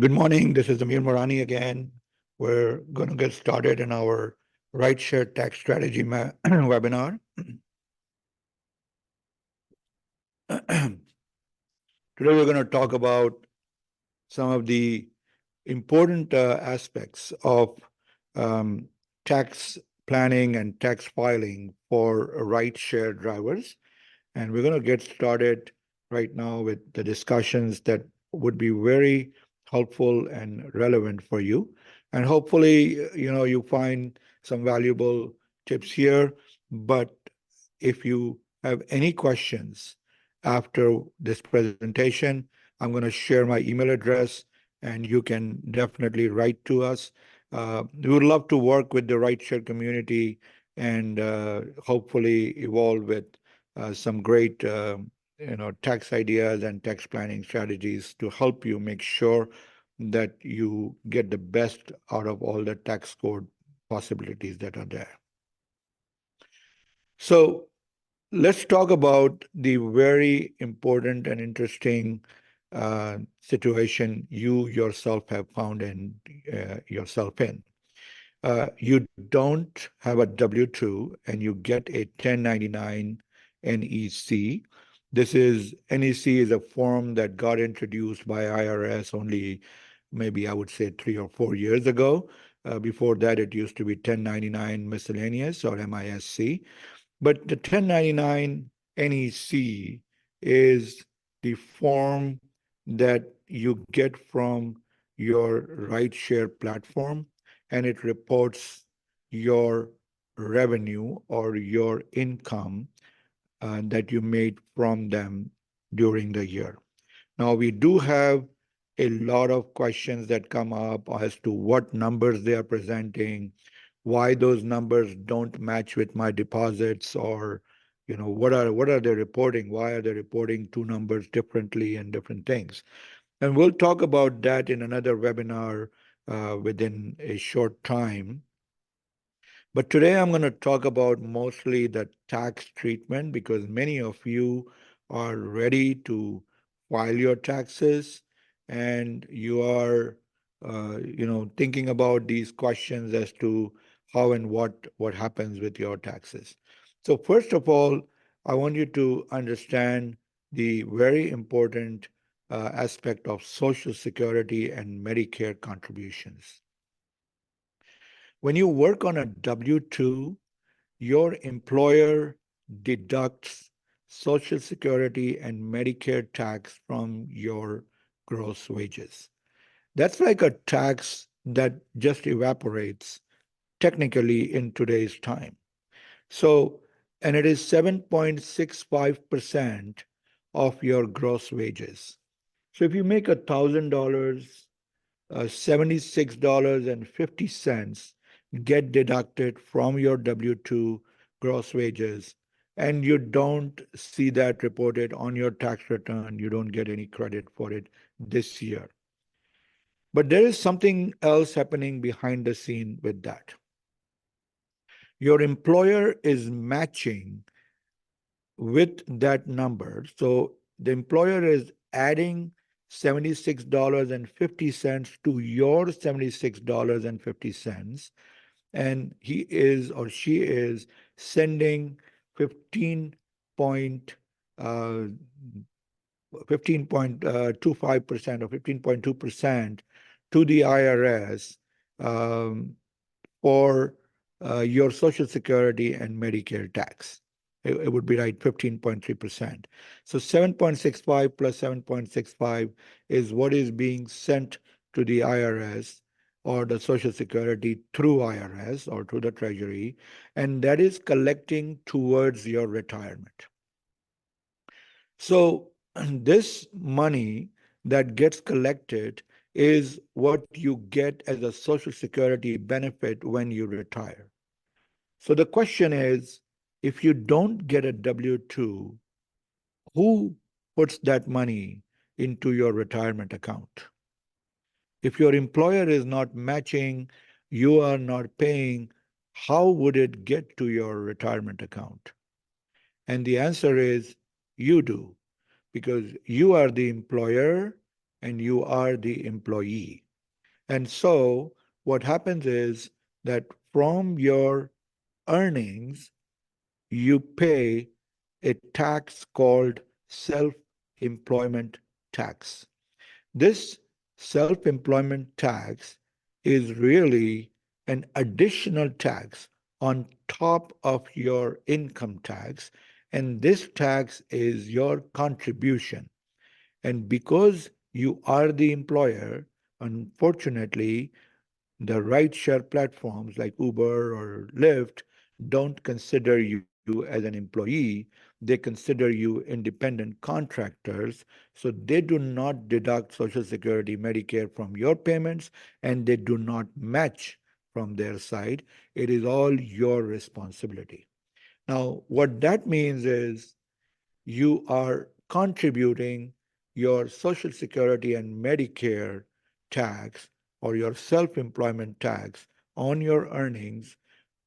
Good morning. This is Amir Morani again. We're going to get started in our Rideshare Tax Strategy webinar. Today, we're going to talk about some of the important aspects of um, tax planning and tax filing for rideshare drivers. And we're going to get started right now with the discussions that would be very helpful and relevant for you. And hopefully, you find some valuable tips here. But if you have any questions after this presentation, I'm going to share my email address and you can definitely write to us. We would love to work with the rideshare community and hopefully evolve with some great tax ideas and tax planning strategies to help you make sure that you get the best out of all the tax code possibilities that are there. So let's talk about the very important and interesting situation you yourself have found yourself in. You don't have a W-2 and you get a 1099 NEC. NEC is a form that got introduced by IRS only maybe I would say 3 or 4 years ago. Before that, it used to be 1099 miscellaneous or MISC. But the 1099 NEC is the form that you get from your rideshare platform, and it reports your revenue or your income that you made from them during the year. Now, we do have a lot of questions that come up as to what numbers they are presenting, why those numbers don't match with my deposits, or what are they reporting? Why are they reporting two numbers differently and different things? And we'll talk about that in another webinar within a short time. But today I'm going to talk about mostly the tax treatment because many of you are ready to file your taxes and you are, thinking about these questions as to how and what happens with your taxes. So first of all, I want you to understand the very important aspect of Social Security and Medicare contributions. When you work on a W-2, your employer deducts Social Security and Medicare tax from your gross wages. That's like a tax that just evaporates technically in today's time. So, and it is 7.65% of your gross wages. So if you make $1,000, $76.50 get deducted from your W-2 gross wages, and you don't see that reported on your tax return. You don't get any credit for it this year. But there is something else happening behind the scene with that. Your employer is matching with that number. So the employer is adding $76.50 to your $76.50, and he is or she is sending 15.25% or 15.2% to the IRS for your Social Security and Medicare tax. It would be like 15.3%. So 7.65 plus 7.65 is what is being sent to the IRS or the Social Security through IRS or through the Treasury, and that is collecting towards your retirement. So this money that gets collected is what you get as a Social Security benefit when you retire. So the question is, if you don't get a W-2, who puts that money into your retirement account? If your employer is not matching, you are not paying, how would it get to your retirement account? And the answer is you do, because you are the employer and you are the employee. And so what happens is that from your earnings, you pay a tax called self employment tax. This self employment tax is really an additional tax on top of your income tax, and this tax is your contribution. And because you are the employer, unfortunately, the rideshare platforms like Uber or Lyft don't consider you as an employee. They consider you independent contractors. So they do not deduct Social Security, Medicare from your payments, and they do not match from their side. It is all your responsibility. Now, what that means is you are contributing your Social Security and Medicare tax or your self employment tax on your earnings,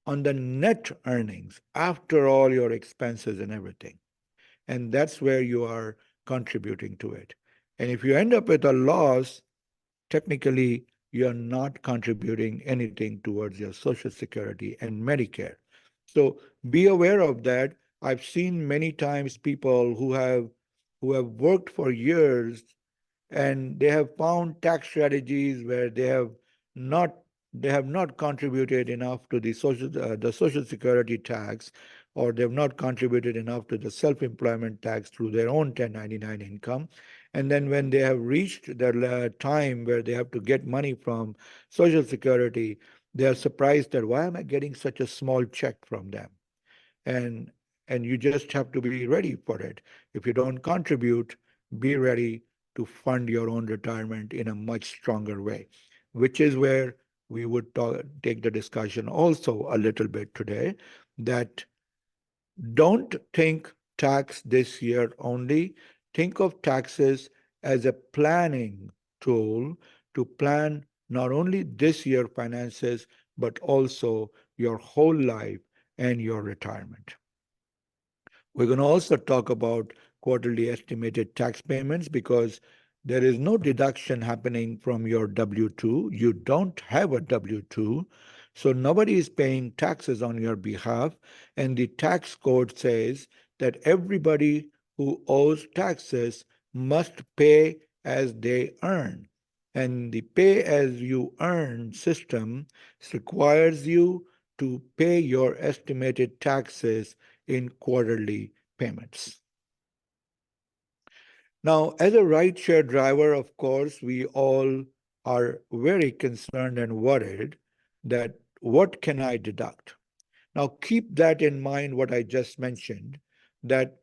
on the net earnings, after all your expenses and everything. And that's where you are contributing to it. And if you end up with a loss, technically you're not contributing anything towards your Social Security and Medicare. So be aware of that. I've seen many times people who have worked for years and they have found tax strategies where not they have not contributed enough to the social security tax, or they've not contributed enough to the self-employment tax through their own 1099 income. And then when they have reached their time where they have to get money from social security, they are surprised that why am I getting such a small check from them? and and you just have to be ready for it. If you don't contribute, be ready to fund your own retirement in a much stronger way, which is where we would take the discussion also a little bit today, that don't think tax this year only. Think of taxes as a planning tool to plan not only this year finances, but also your whole life and your retirement. We're going to also talk about quarterly estimated tax payments because there is no deduction happening from your W 2. You don't have a W 2. So nobody is paying taxes on your behalf. And the tax code says that everybody who owes taxes must pay as they earn. And the pay as you earn system requires you to pay your estimated taxes in quarterly payments. Now, as a rideshare driver, of course, we all are very concerned and worried that what can I deduct? Now, keep that in mind, what I just mentioned, that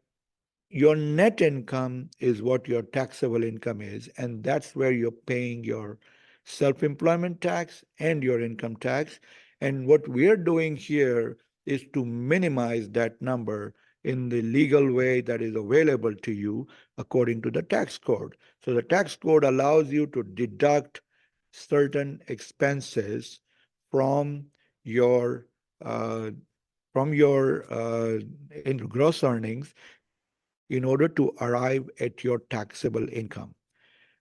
your net income is what your taxable income is, and that's where you're paying your self employment tax and your income tax. And what we're doing here is to minimize that number in the legal way that is available to you according to the tax code. So the tax code allows you to deduct certain expenses from your uh, in gross earnings in order to arrive at your taxable income.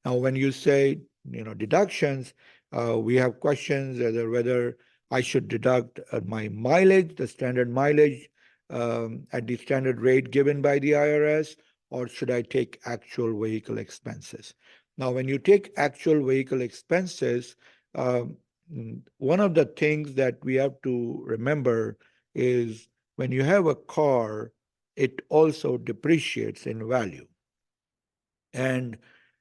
Now, when you say, deductions, we have questions whether I should deduct my mileage, the standard mileage, at the standard rate given by the IRS, or should I take actual vehicle expenses? Now, when you take actual vehicle expenses, um, one of the things that we have to remember is when you have a car, it also depreciates in value. And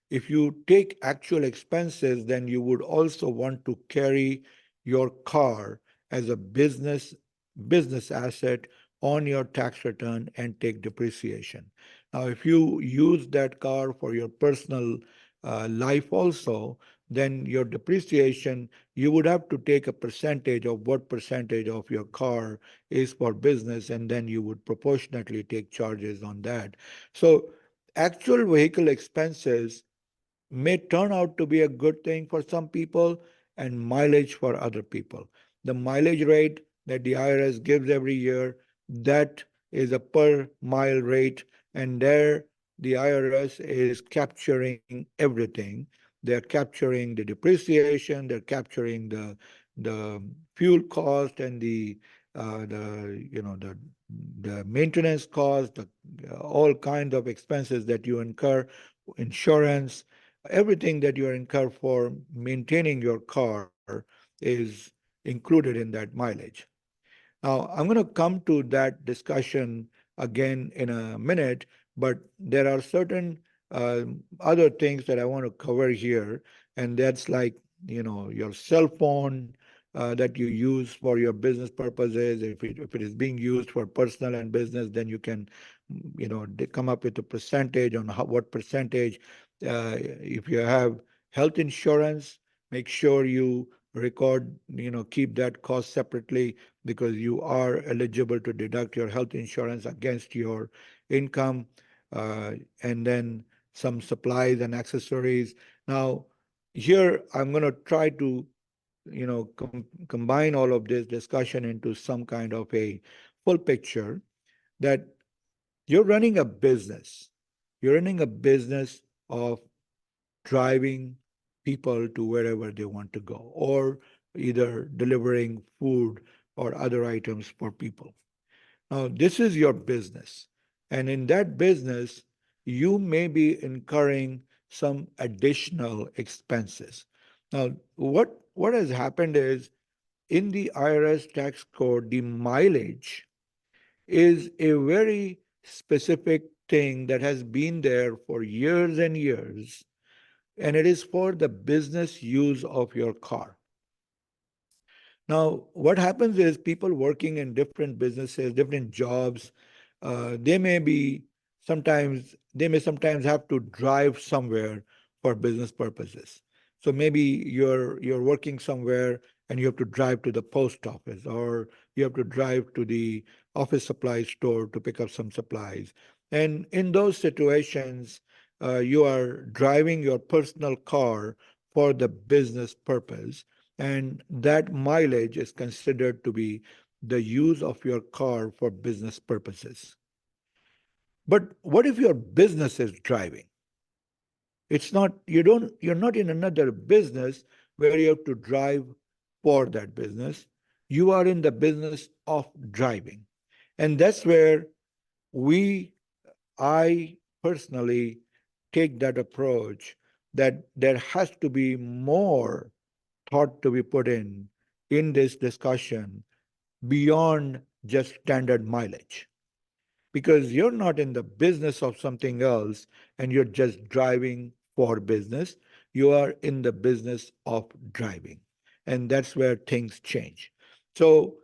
if you take actual expenses, then you would also want to carry your car as a business asset on your tax return and take depreciation. Now, if you use that car for your personal life also, then your depreciation, you would have to take a percentage of what percentage of your car is for business, and then you would proportionately take charges on that. So actual vehicle expenses may turn out to be a good thing for some people and mileage for other people. The mileage rate that the IRS gives every year, that is a per mile rate, and there the IRS is capturing everything. they're capturing the depreciation, they're capturing the fuel cost and the maintenance cost, all kinds of expenses that you incur, insurance, everything that you incur for maintaining your car is included in that mileage. Now, I'm going to come to that discussion again in a minute, but there are certain other things that I want to cover here, and that's like, your cell phone that you use for your business purposes. If it is being used for personal and business, then you can, come up with a percentage on what percentage. If you have health insurance, make sure you record, keep that cost separately because you are eligible to deduct your health insurance against your income, and then some supplies and accessories. Now, here I'm going to try to, combine all of this discussion into some kind of a full picture that you're running a business. You're running a business of driving people to wherever they want to go, or either delivering food or other items for people. Now, this is your business. And in that business, you may be incurring some additional expenses. Now, what has happened is in the IRS tax code, the mileage is a very specific thing that has been there for years and years, and it is for the business use of your car. Now, what happens is people working in different businesses, different jobs, they may sometimes have to drive somewhere for business purposes. So maybe you're working somewhere and you have to drive to the post office, or you have to drive to the office supply store to pick up some supplies. And in those situations, you are driving your personal car for the business purpose, and that mileage is considered to be the use of your car for business purposes. But what if your business is driving? It's not, you're not in another business where you have to drive for that business. You are in the business of driving. And that's where we, I personally take that approach that there has to be more thought to be put in this discussion beyond just standard mileage, because you're not in the business of something else and you're just driving for business. You are in the business of driving, and that's where things change. So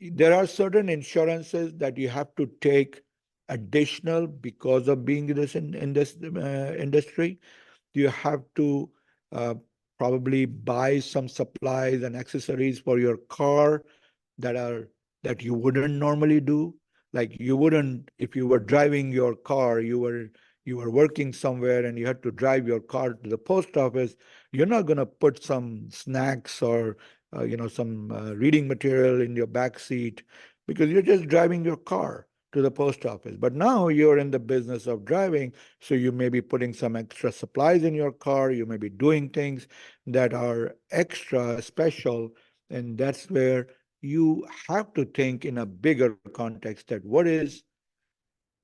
there are certain insurances that you have to take additional because of being in this industry. You have to uh, probably buy some supplies and accessories for your car that are that you wouldn't normally do. Like you wouldn't, if you were driving your car, you were working somewhere and you had to drive your car to the post office. You're not going to put some snacks or some reading material in your back seat because you're just driving your car to the post office. But now you're in the business of driving, so you may be putting some extra supplies in your car. You may be doing things that are extra special, and that's where you have to think in a bigger context that what is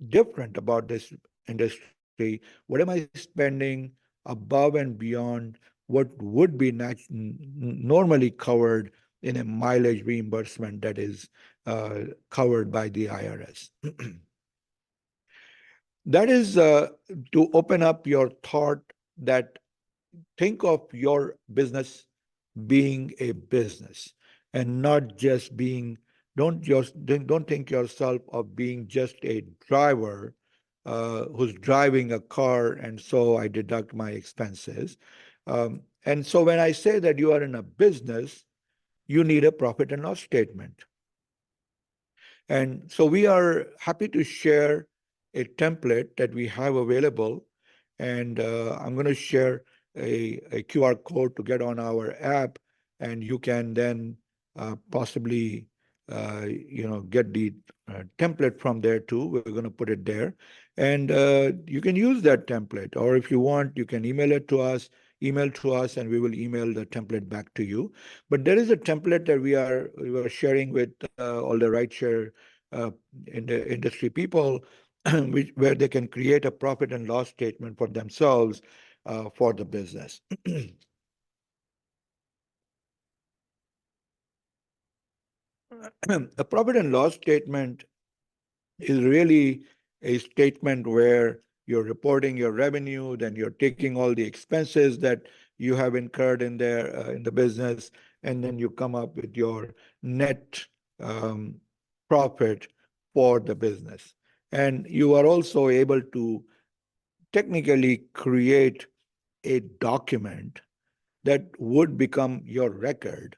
different about this industry? What am I spending above and beyond what would be normally covered in a mileage reimbursement that is covered by the IRS? That is to open up your thought that think of your business being a business and not just being, don't think yourself of being just a driver who's driving a car and so I deduct my expenses. And so when I say that you are in a business, you need a profit and loss statement. And so we are happy to share a template that we have available. And I'm going to share a QR code to get on our app, and you can then possibly get the template from there too. We're going to put it there. And you can use that template, or if you want, you can email it to us. email to us, and we will email the template back to you. But there is a template that we are sharing with all the rideshare in the industry people, where they can create a profit and loss statement for themselves for the business. A profit and loss statement is really a statement where you're reporting your revenue, then you're taking all the expenses that you have incurred in there in the business, and then you come up with your net um, profit for the business. And you are also able to technically create a document that would become your record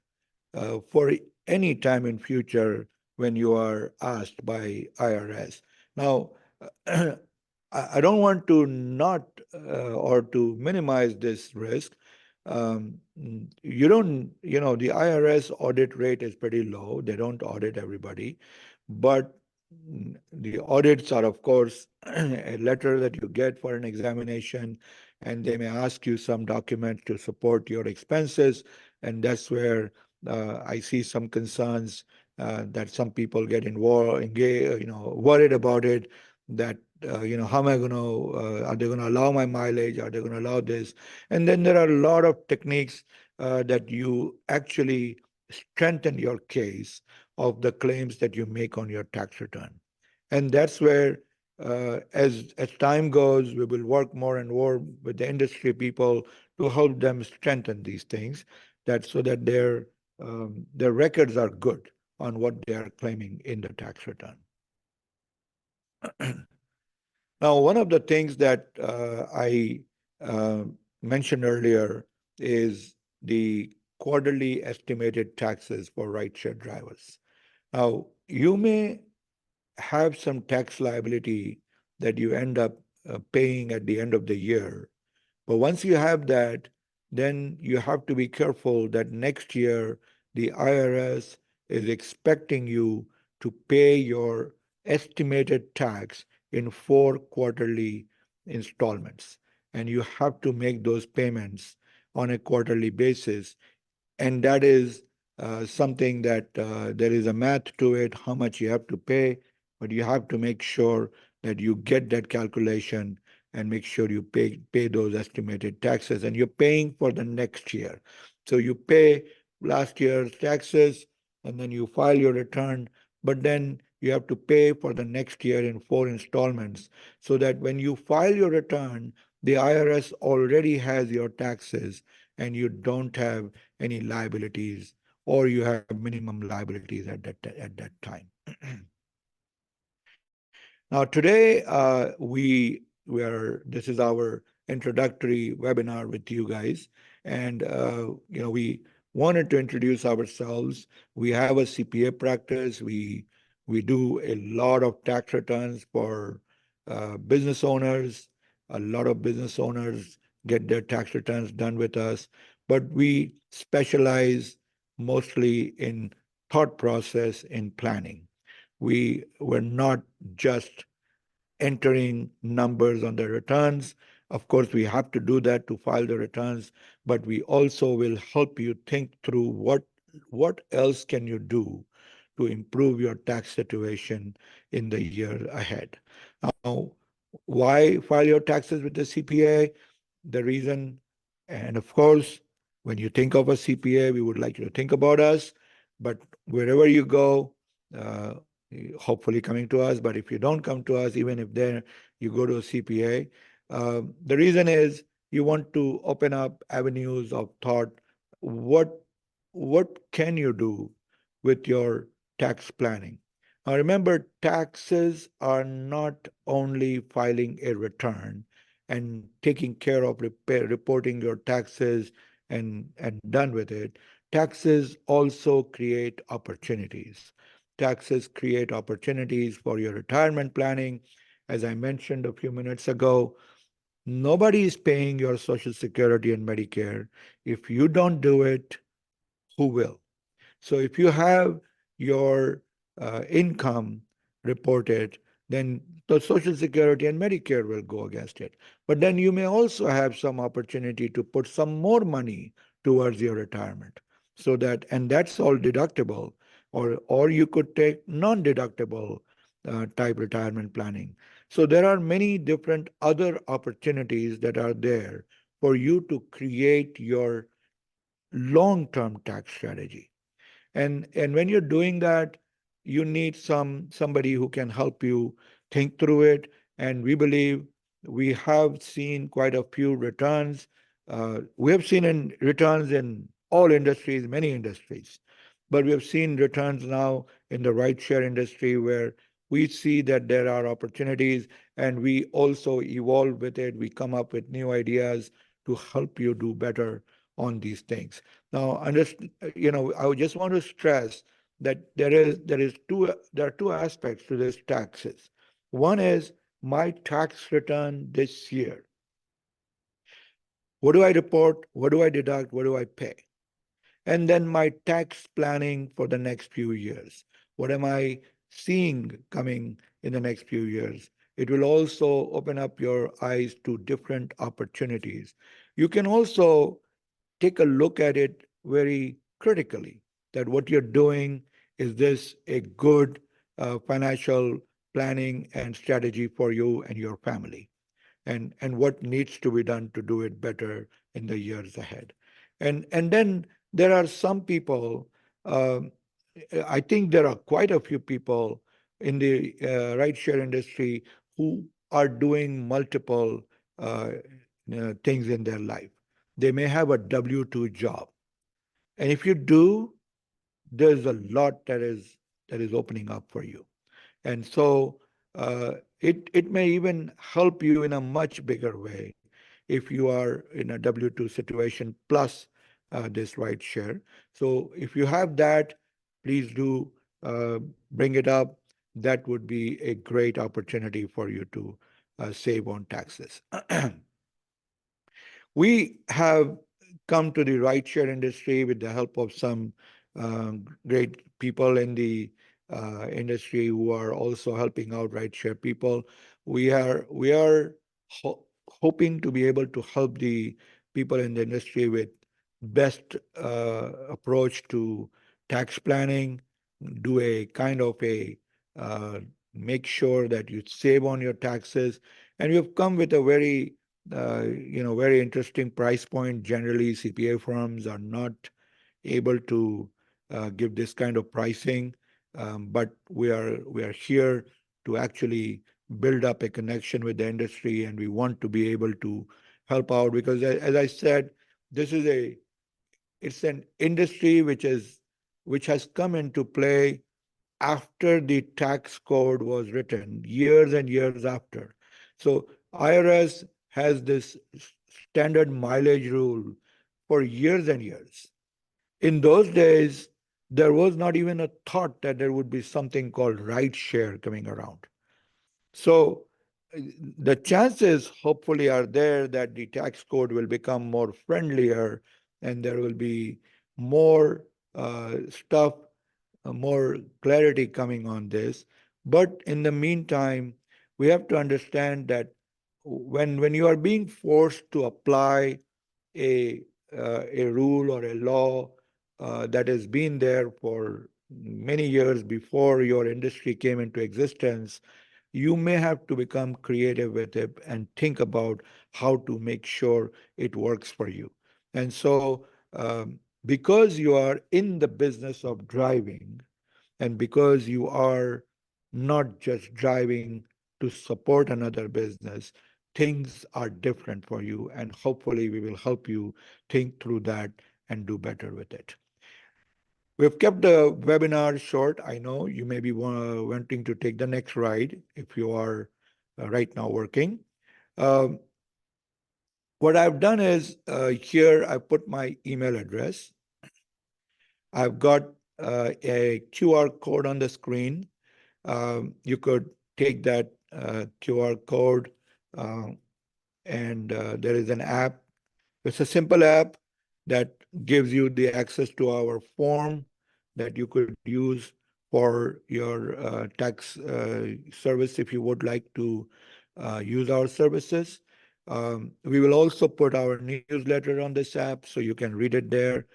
for any time in future when you are asked by IRS. Now, I don't want to not or to minimize this risk. You don't, the IRS audit rate is pretty low. They don't audit everybody, but the audits are, of course, a letter that you get for an examination, and they may ask you some documents to support your expenses, and that's where I see some concerns that some people get involved, engaged, worried about it. That how am I going to? Are they going to allow my mileage? Are they going to allow this? And then there are a lot of techniques that you actually strengthen your case of the claims that you make on your tax return. And that's where, as time goes, we will work more and more with the industry people to help them strengthen these things, that so that their records are good on what they are claiming in the tax return. Now, one of the things that I uh, mentioned earlier is the quarterly estimated taxes for rideshare drivers. Now, you may have some tax liability that you end up paying at the end of the year. But once you have that, then you have to be careful that next year the IRS is expecting you to pay your estimated tax in 4 quarterly installments. And you have to make those payments on a quarterly basis, and that is something that there is a math to it, how much you have to pay, but you have to make sure that you get that calculation and make sure you pay those estimated taxes, and you're paying for the next year. So you pay last year's taxes, and then you file your return, but then you have to pay for the next year in 4 installments, so that when you file your return, the IRS already has your taxes and you don't have any liabilities, or you have minimum liabilities at that time. Now today we are this is our introductory webinar with you guys, and we wanted to introduce ourselves. We have a CPA practice. We do a lot of tax returns for business owners. A lot of business owners get their tax returns done with us, but we specialize mostly in thought process in planning. We were not just entering numbers on the returns. Of course, we have to do that to file the returns, but we also will help you think through what else can you do to improve your tax situation in the year ahead. Now, why file your taxes with the CPA? The reason, and of course, when you think of a CPA, we would like you to think about us, but wherever you go, uh, hopefully coming to us, but if you don't come to us, even if there you go to a CPA, the reason is you want to open up avenues of thought. What what can you do with your tax planning? Now remember, taxes are not only filing a return and taking care of reporting your taxes and done with it. Taxes also create opportunities. Taxes create opportunities for your retirement planning. As I mentioned a few minutes ago, nobody is paying your Social Security and Medicare. If you don't do it, who will? So if you have your income reported, then the Social Security and Medicare will go against it. But then you may also have some opportunity to put some more money towards your retirement. So that, and that's all deductible, or you could take non-deductible type retirement planning. So there are many different other opportunities that are there for you to create your long-term tax strategy. And when you're doing that, you need somebody who can help you think through it. And we believe we have seen quite a few returns. We have seen in returns in all industries, many industries, but we have seen returns now in the rideshare industry where we see that there are opportunities, and we also evolve with it. We come up with new ideas to help you do better on these things. Now, I just want to stress that there are two aspects to this taxes. One is my tax return this year. What do I report? What do I deduct? What do I pay? And then my tax planning for the next few years. What am I seeing coming in the next few years? It will also open up your eyes to different opportunities. You can also take a look at it very critically, that what you're doing, is this a good financial planning and strategy for you and your family, and what needs to be done to do it better in the years ahead. And then there are some people, um, I think there are quite a few people in the rideshare industry who are doing multiple things in their life. They may have a W-2 job. And if you do, there's a lot that is opening up for you. And so it may even help you in a much bigger way if you are in a W-2 situation plus this right share. So if you have that, please do bring it up. That would be a great opportunity for you to save on taxes. We have come to the rideshare industry with the help of some great people in the industry who are also helping out rideshare people. We are hoping to be able to help the people in the industry with best approach to tax planning, do a kind of a make sure that you save on your taxes, and we've come with a very interesting price point. Generally, CPA firms are not able to give this kind of pricing, but we are here to actually build up a connection with the industry, and we want to be able to help out because, as I said, this is it's an industry which has come into play after the tax code was written, years and years after. So IRS has this standard mileage rule for years and years. In those days, there was not even a thought that there would be something called ride share coming around. So the chances hopefully are there that the tax code will become more friendlier, and there will be more stuff, more clarity coming on this. But in the meantime, we have to understand that when you are being forced to apply a a rule or a law that has been there for many years before your industry came into existence, you may have to become creative with it and think about how to make sure it works for you. And so, because you are in the business of driving, and because you are not just driving to support another business, things are different for you. And hopefully, we will help you think through that and do better with it. We've kept the webinar short. I know you may be wanting to take the next ride if you are right now working. Um, what I've done is here I put my email address. I've got a QR code on the screen. You could take that QR code, uh, and there is an app. It's a simple app that gives you the access to our form that you could use for your tax service if you would like to use our services. We will also put our newsletter on this app so you can read it there.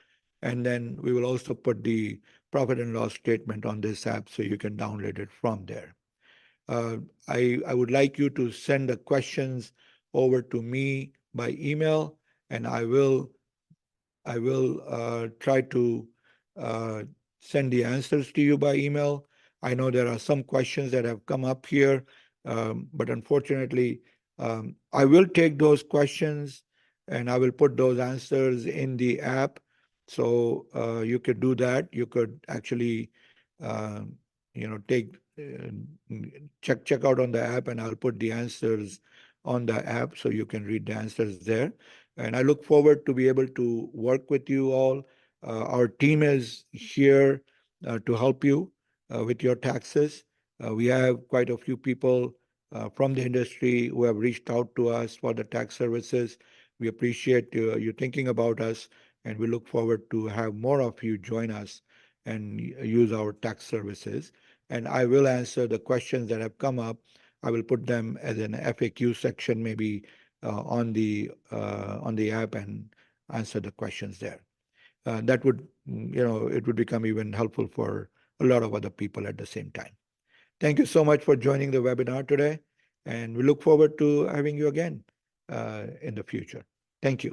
And then we will also put the profit and loss statement on this app so you can download it from there. Uh, I would like you to send the questions over to me by email, and I will try to uh, send the answers to you by email. I know there are some questions that have come up here, but unfortunately, I will take those questions and I will put those answers in the app. So you could do that. You could actually, uh, take check out on the app, and I'll put the answers on the app so you can read the answers there. And I look forward to be able to work with you all. Our team is here to help you with your taxes. We have quite a few people from the industry who have reached out to us for the tax services. We appreciate you thinking about us, and we look forward to have more of you join us and use our tax services. And I will answer the questions that have come up. I will put them as an FAQ section, maybe on the app, and answer the questions there. That would, it would become even helpful for a lot of other people at the same time. Thank you so much for joining the webinar today, and we look forward to having you again in the future. Thank you.